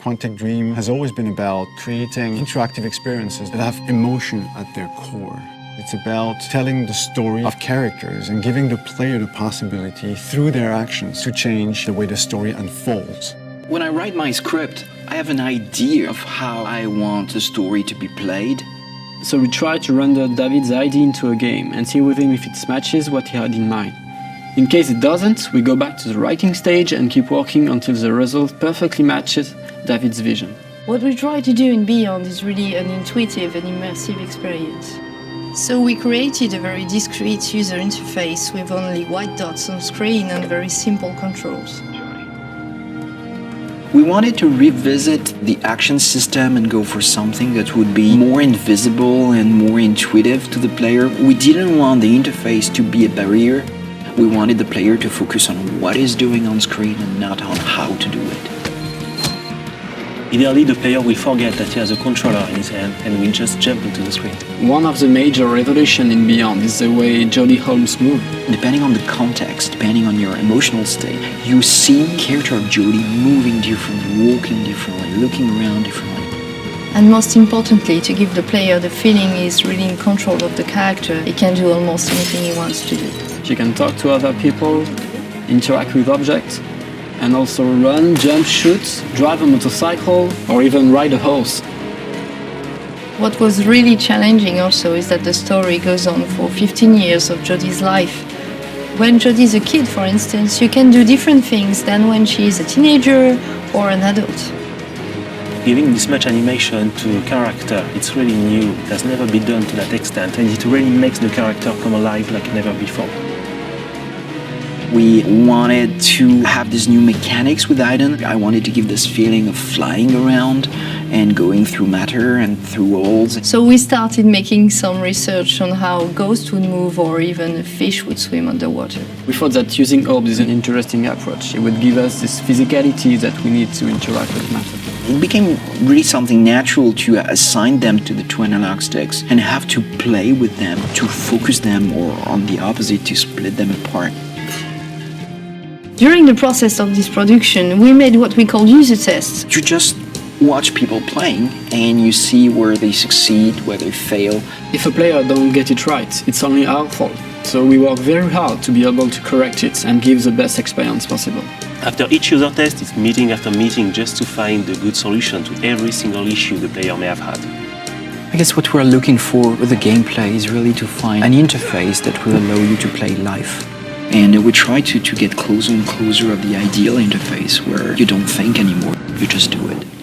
Quantic Dream has always been about creating interactive experiences that have emotion at their core. It's about telling the story of characters and giving the player the possibility, through their actions, to change the way the story unfolds. When I write my script, I have an idea of how I want the story to be played. So we try to render David's idea into a game and see with him if it matches what he had in mind. In case it doesn't, we go back to the writing stage and keep working until the result perfectly matches David's vision. What we try to do in Beyond is really an intuitive and immersive experience. So we created a very discreet user interface with only white dots on screen and very simple controls. We wanted to revisit the action system and go for something that would be more invisible and more intuitive to the player. We didn't want the interface to be a barrier. We wanted the player to focus on what he's doing on screen and not on how to do it. Ideally, the player will forget that he has a controller in his hand and will just jump into the screen. One of the major revolutions in Beyond is the way Jodie Holmes moves. Depending on the context, depending on your emotional state, you see the character of Jodie moving differently, walking differently, looking around differently. And most importantly, to give the player the feeling he's really in control of the character, he can do almost anything he wants to do. She can talk to other people, interact with objects, and also run, jump, shoot, drive a motorcycle, or even ride a horse. What was really challenging also is that the story goes on for 15 years of Jodie's life. When Jodie's a kid, for instance, you can do different things than when she is a teenager or an adult. Giving this much animation to a character, it's really new. It has never been done to that extent, and it really makes the character come alive like never before. We wanted to have these new mechanics with Aiden. I wanted to give this feeling of flying around and going through matter and through walls. So we started making some research on how ghosts would move or even a fish would swim underwater. We thought that using orbs is an interesting approach. It would give us this physicality that we need to interact with matter. It became really something natural to assign them to the two analog sticks and have to play with them, to focus them, or on the opposite, to split them apart. During the process of this production, we made what we call user tests. You just watch people playing and you see where they succeed, where they fail. If a player don't get it right, it's only our fault. So we work very hard to be able to correct it and give the best experience possible. After each user test, it's meeting after meeting just to find the good solution to every single issue the player may have had. I guess what we're looking for with the gameplay is really to find an interface that will allow you to play live. And we try to get closer and closer of the ideal interface where you don't think anymore, you just do it.